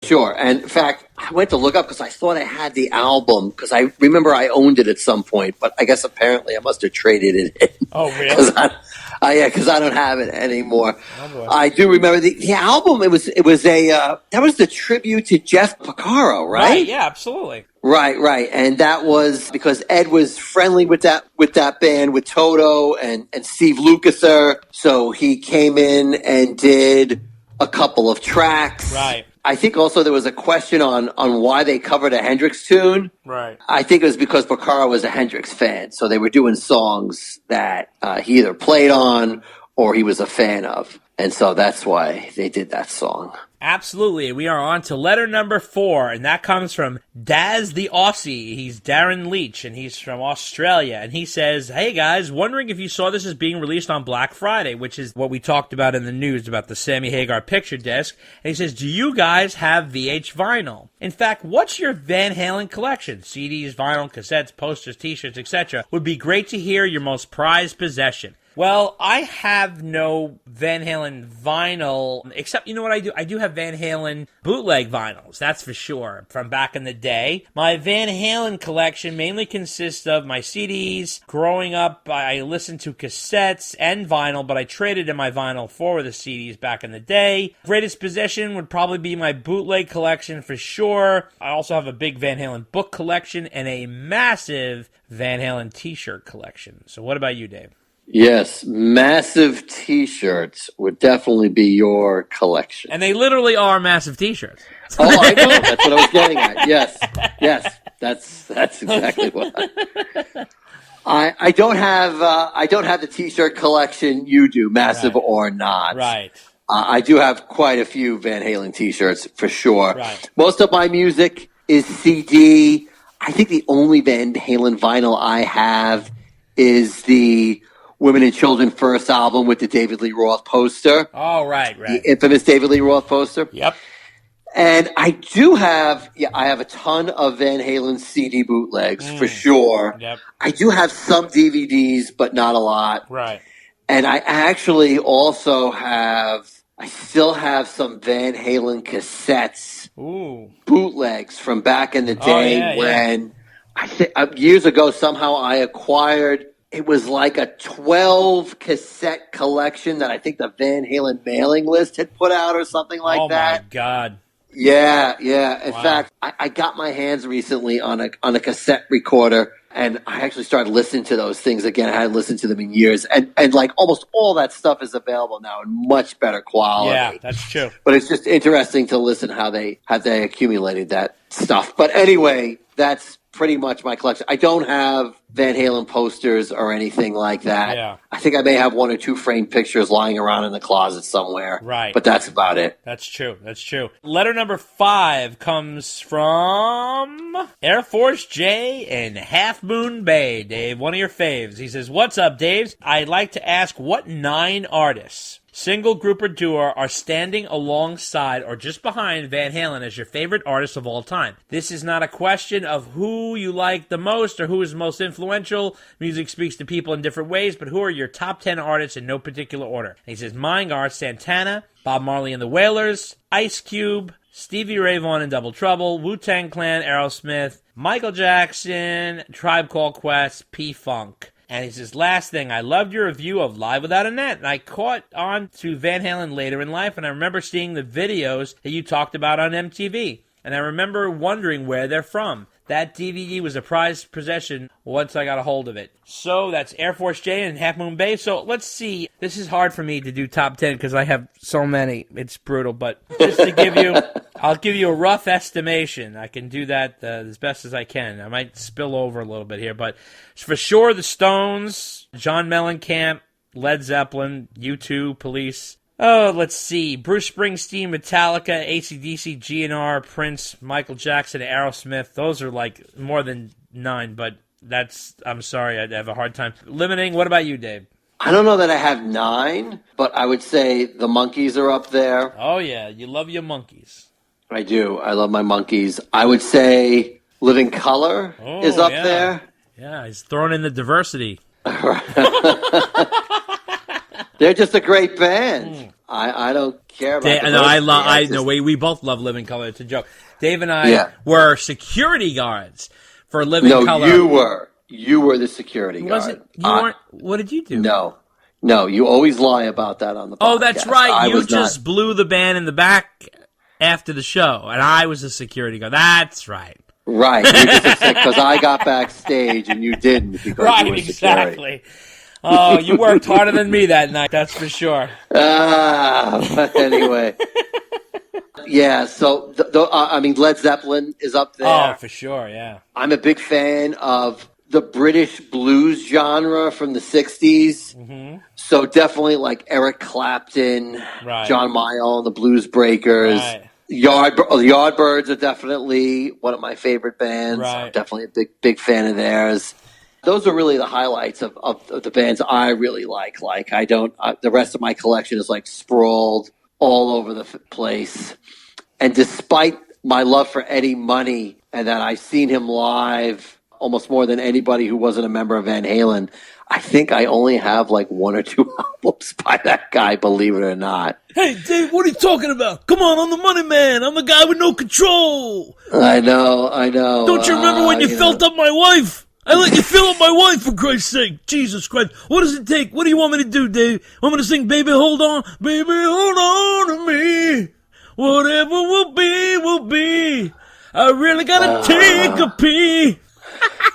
Sure. And in fact, I went to look up because I thought I had the album because I remember I owned it at some point, but I guess apparently I must have traded it in. Oh, really? Because I don't have it anymore. Oh, boy. I do remember the album. It was that was the tribute to Jeff Porcaro, right? Yeah, absolutely. Right. And that was because Ed was friendly with that band, with Toto and Steve Lukather. So he came in and did a couple of tracks. Right. I think also there was a question on why they covered a Hendrix tune. Right. I think it was because Porcaro was a Hendrix fan. So they were doing songs that he either played on or he was a fan of. And so that's why they did that song. Absolutely. We are on to letter number 4, and that comes from Daz the Aussie. He's Darren Leach, and he's from Australia. And he says, hey guys, wondering if you saw this as being released on Black Friday, which is what we talked about in the news about the Sammy Hagar picture disc. And he says, do you guys have VH vinyl? In fact, what's your Van Halen collection? CDs, vinyl, cassettes, posters, t-shirts, etc. Would be great to hear your most prized possession. Well, I have no Van Halen vinyl, except, you know what I do? I do have Van Halen bootleg vinyls, that's for sure, from back in the day. My Van Halen collection mainly consists of my CDs. Growing up, I listened to cassettes and vinyl, but I traded in my vinyl for the CDs back in the day. Greatest possession would probably be my bootleg collection for sure. I also have a big Van Halen book collection and a massive Van Halen t-shirt collection. So what about you, Dave? Yes, massive T-shirts would definitely be your collection. And they literally are massive T-shirts. Oh, I know. That's what I was getting at. Yes, that's exactly what. I don't have the T-shirt collection you do, massive Right. or not. Right. I do have quite a few Van Halen T-shirts for sure. Right. Most of my music is CD. I think the only Van Halen vinyl I have is the Women and Children First album with the David Lee Roth poster. Oh, right. The infamous David Lee Roth poster. Yep. And I do have, I have a ton of Van Halen CD bootlegs for sure. Yep. I do have some DVDs, but not a lot. Right. And I actually also I still have some Van Halen cassettes, bootlegs from back in the day when I think years ago somehow I acquired. It was like a 12 cassette collection that I think the Van Halen mailing list had put out or something like that. Oh, my God. Yeah. In fact, I got my hands recently on a cassette recorder, and I actually started listening to those things again. I hadn't listened to them in years. And like almost all that stuff is available now in much better quality. Yeah, that's true. But it's just interesting to listen how they accumulated that stuff. But anyway, that's pretty much my collection. I don't have Van Halen posters or anything like that. Yeah. I think I may have 1 or 2 framed pictures lying around in the closet somewhere. Right. But that's about it. That's true. Letter number 5 comes from Air Force J in Half Moon Bay. Dave, one of your faves. He says, what's up, Dave? I'd like to ask what 9 artists, single, group, or duo, are standing alongside or just behind Van Halen as your favorite artist of all time. This is not a question of who you like the most or who is most influential. Music speaks to people in different ways, but who are your top 10 artists in no particular order? And he says, mine are Santana, Bob Marley and the Wailers, Ice Cube, Stevie Ray Vaughan and Double Trouble, Wu-Tang Clan, Aerosmith, Michael Jackson, Tribe Called Quest, P-Funk. And he says, last thing, I loved your review of Live Without a Net. And I caught on to Van Halen later in life, and I remember seeing the videos that you talked about on MTV. And I remember wondering where they're from. That DVD was a prized possession once I got a hold of it. So that's Air Force J and Half Moon Bay. So let's see. This is hard for me to do top 10 because I have so many. It's brutal. But just to give you, I'll give you a rough estimation. I can do that as best as I can. I might spill over a little bit here. But for sure, the Stones, John Mellencamp, Led Zeppelin, U2, Police. Oh, let's see. Bruce Springsteen, Metallica, AC/DC, GNR, Prince, Michael Jackson, Aerosmith. Those are like more than 9, but I'm sorry, I'd have a hard time limiting. What about you, Dave? I don't know that I have 9, but I would say the Monkees are up there. Oh, yeah. You love your Monkees. I do. I love my Monkees. I would say Living Colour is up there. Yeah, he's throwing in the diversity. They're just a great band. I don't care about Dave, we both love Living Color. It's a joke. Dave and I were security guards for Living Color. No, you were the security guard. Was it? You weren't? What did you do? No, you always lie about that on the podcast. Oh, that's right. You just blew the band in the back after the show, and I was the security guard. That's right. Right. You just upset because I got backstage and you didn't because you were security. Exactly. Oh, you worked harder than me that night, that's for sure. But anyway. Yeah, so, Led Zeppelin is up there. Oh, for sure, yeah. I'm a big fan of the British blues genre from the 60s. Mm-hmm. So definitely like Eric Clapton, right. John Mayall and the Blues Breakers. Right. The Yardbirds are definitely one of my favorite bands. Right. I'm definitely a big fan of theirs. Those are really the highlights of the bands I really like. Like the rest of my collection is like sprawled all over the place. And despite my love for Eddie Money and that I've seen him live almost more than anybody who wasn't a member of Van Halen, I think I only have like one or two albums by that guy, believe it or not. Hey, Dave, what are you talking about? Come on, I'm the money man. I'm the guy with no control. I know. Don't you remember when you felt up my wife? I let you fill up my wife, for Christ's sake. Jesus Christ. What does it take? What do you want me to do, Dave? Want me to sing Baby Hold On? Baby Hold On to Me. Whatever will be, will be. I really gotta take a pee.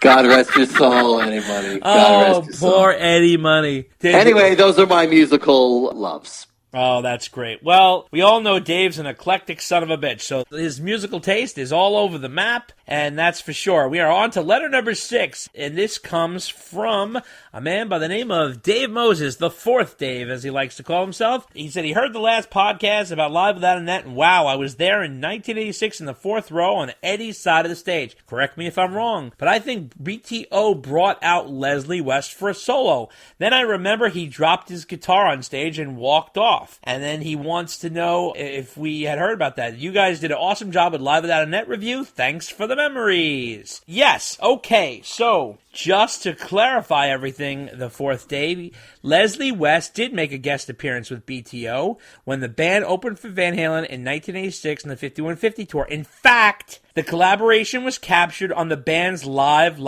God rest your soul, Eddie Money. God rest your poor soul. Eddie Money. Anyway, those are my musical loves. Oh, that's great. Well, we all know Dave's an eclectic son of a bitch, so his musical taste is all over the map, and that's for sure. We are on to letter number 6, and this comes from a man by the name of Dave Moses, the fourth Dave, as he likes to call himself. He said he heard the last podcast about Live Without a Net, and wow, I was there in 1986 in the fourth row on Eddie's side of the stage. Correct me if I'm wrong, but I think BTO brought out Leslie West for a solo. Then I remember he dropped his guitar on stage and walked off. And then he wants to know if we had heard about that. You guys did an awesome job with Live Without a Net review. Thanks for the memories. Yes, okay, so just to clarify everything, the fourth day, Leslie West did make a guest appearance with BTO when the band opened for Van Halen in 1986 on the 5150 tour. In fact, the collaboration was captured on the band's Live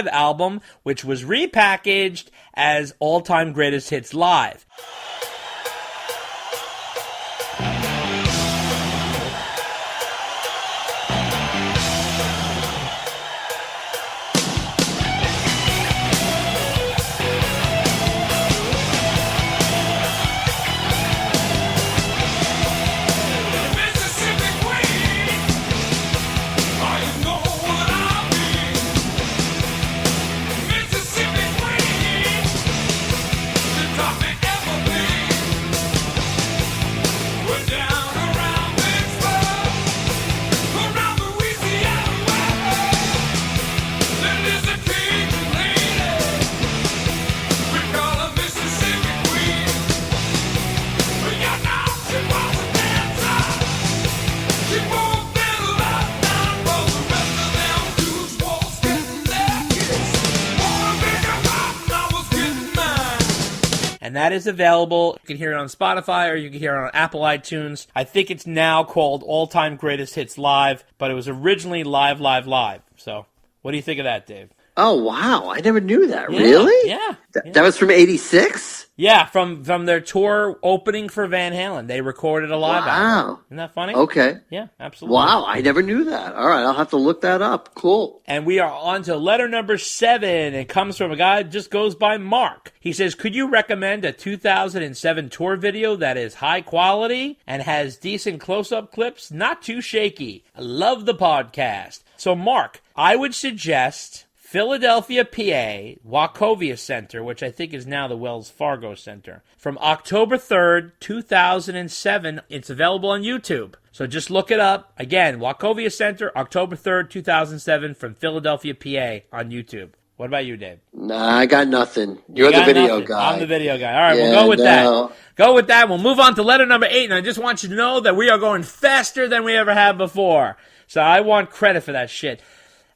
album, which was repackaged as All Time Greatest Hits Live. And that is available. You can hear it on Spotify or you can hear it on Apple iTunes. I think it's now called All Time Greatest Hits Live, but it was originally Live. So, what do you think of that, Dave? Oh, wow. I never knew that. Yeah, really? Yeah. That was from 86? Yeah, from their tour opening for Van Halen. They recorded a live album. Isn't that funny? Okay. Yeah, absolutely. Wow, I never knew that. All right, I'll have to look that up. Cool. And we are on to letter number 7. It comes from a guy who just goes by Mark. He says, could you recommend a 2007 tour video that is high quality and has decent close-up clips, not too shaky? I love the podcast. So, Mark, I would suggest Philadelphia, PA, Wachovia Center, which I think is now the Wells Fargo Center, from October 3rd, 2007. It's available on YouTube. So just look it up. Again, Wachovia Center, October 3rd, 2007, from Philadelphia, PA, on YouTube. What about you, Dave? Nah, I got nothing. You're the video guy. I'm the video guy. All right, we'll go with that. Go with that. We'll move on to letter number 8, and I just want you to know that we are going faster than we ever have before. So I want credit for that shit.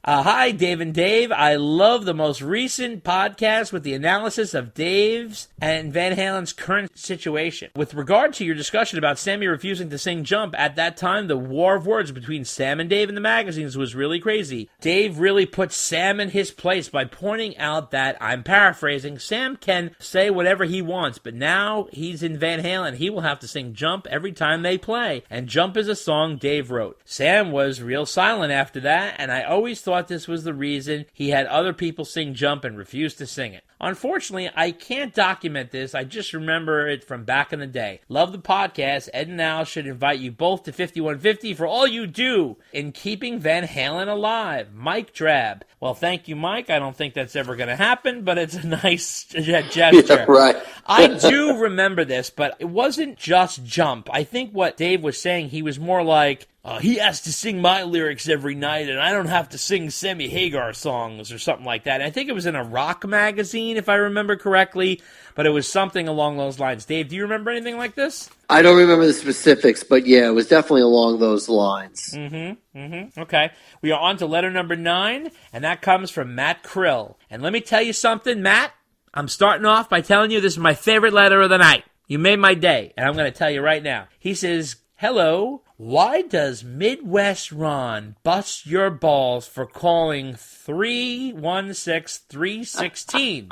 Hi, Dave and Dave. I love the most recent podcast with the analysis of Dave's and Van Halen's current situation. With regard to your discussion about Sammy refusing to sing Jump, at that time, the war of words between Sam and Dave in the magazines was really crazy. Dave really put Sam in his place by pointing out that, I'm paraphrasing, Sam can say whatever he wants, but now he's in Van Halen. He will have to sing Jump every time they play. And Jump is a song Dave wrote. Sam was real silent after that, and I always thought this was the reason he had other people sing Jump and refused to sing it. Unfortunately, I can't document this. I just remember it from back in the day. Love the podcast. Ed and Al should invite you both to 5150 for all you do in keeping Van Halen alive. Mike Drab. Well, thank you, Mike. I don't think that's ever going to happen, but it's a nice gesture. Yeah, right. I do remember this, but it wasn't just Jump. I think what Dave was saying, he was more like, he has to sing my lyrics every night, and I don't have to sing Sammy Hagar songs or something like that. And I think it was in a rock magazine, if I remember correctly, but it was something along those lines. Dave, do you remember anything like this? I don't remember the specifics, but yeah, it was definitely along those lines. Okay. We are on to letter number 9, and that comes from Matt Krill. And let me tell you something, Matt. I'm starting off by telling you this is my favorite letter of the night. You made my day, and I'm going to tell you right now. He says, hello, why does Midwest Ron bust your balls for calling 316-316?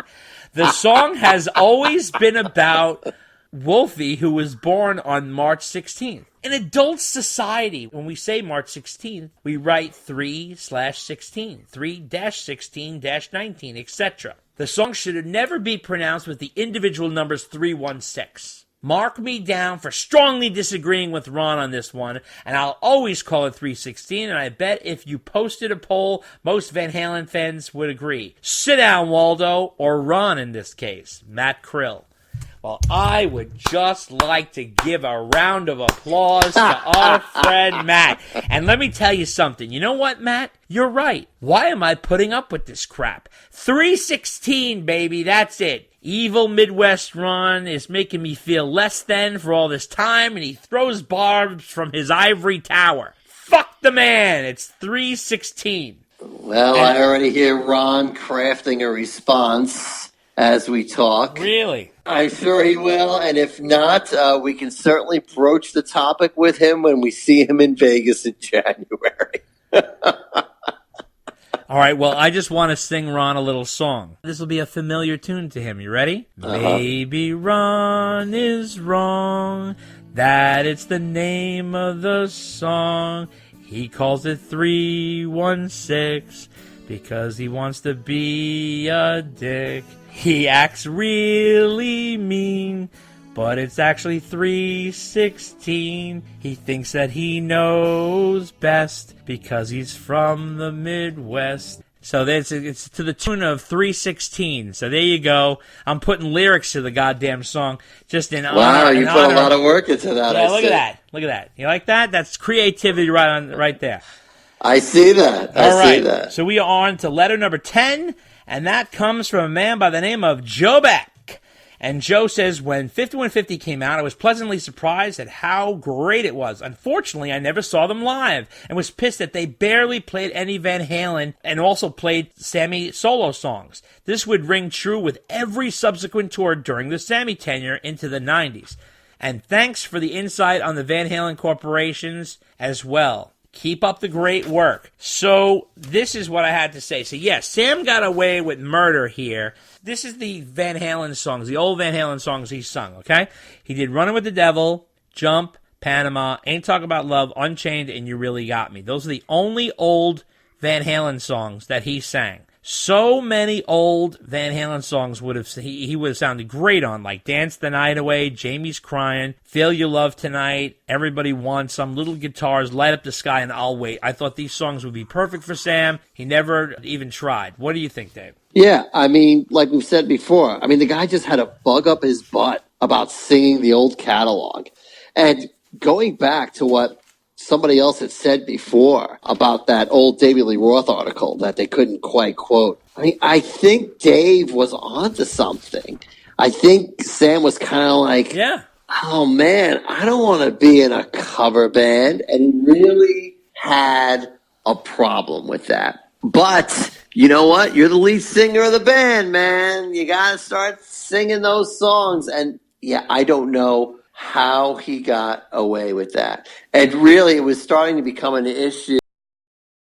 The song has always been about Wolfie, who was born on March 16th. In adult society, when we say March 16th, we write 3/16, 3-16-19, etc. The song should never be pronounced with the individual numbers 316. Mark me down for strongly disagreeing with Ron on this one, and I'll always call it 316, and I bet if you posted a poll, most Van Halen fans would agree. Sit down, Waldo, or Ron in this case, Matt Krill. Well, I would just like to give a round of applause to our friend Matt. And let me tell you something. You know what, Matt? You're right. Why am I putting up with this crap? 316, baby, that's it. Evil Midwest Ron is making me feel less than for all this time, and he throws barbs from his ivory tower. Fuck the man. It's 316. Well, I already hear Ron crafting a response as we talk. Really? I'm sure he will, and if not, we can certainly broach the topic with him when we see him in Vegas in January. All right, well, I just want to sing Ron a little song. This will be a familiar tune to him. You ready? Maybe Ron is wrong, that it's the name of the song. He calls it 316 because he wants to be a dick. He acts really mean, but it's actually 316. He thinks that he knows best because he's from the Midwest. So it's to the tune of 316. So there you go. I'm putting lyrics to the goddamn song just in honor. Wow, you put a lot of work into that. Yeah, look at that. Look at that. You like that? That's creativity right there. I see that. I see that. So we are on to letter number 10, and that comes from a man by the name of Joe Beck. And Joe says, when 5150 came out, I was pleasantly surprised at how great it was. Unfortunately, I never saw them live and was pissed that they barely played any Van Halen and also played Sammy solo songs. This would ring true with every subsequent tour during the Sammy tenure into the 90s. And thanks for the insight on the Van Halen corporations as well. Keep up the great work. So this is what I had to say. So yes, Sam got away with murder here. This is the Van Halen songs, the old Van Halen songs he sung, okay? He did Running with the Devil, Jump, Panama, Ain't Talking About Love, Unchained, and You Really Got Me. Those are the only old Van Halen songs that he sang. So many old Van Halen songs he would have sounded great on, like Dance the Night Away, Jamie's Crying, Feel Your Love Tonight, Everybody Wants Some, Little Guitars, Light Up the Sky, and I'll Wait. I thought these songs would be perfect for Sam. He never even tried. What do you think, Dave? Yeah, I mean, like we've said before, I mean, the guy just had a bug up his butt about singing the old catalog. And going back to what somebody else had said before about that old David Lee Roth article that they couldn't quite quote. I mean, I think Dave was onto something. I think Sam was kind of like, oh man, I don't want to be in a cover band. And he really had a problem with that. But you know what? You're the lead singer of the band, man. You got to start singing those songs. And yeah, I don't know how he got away with that. And really, it was starting to become an issue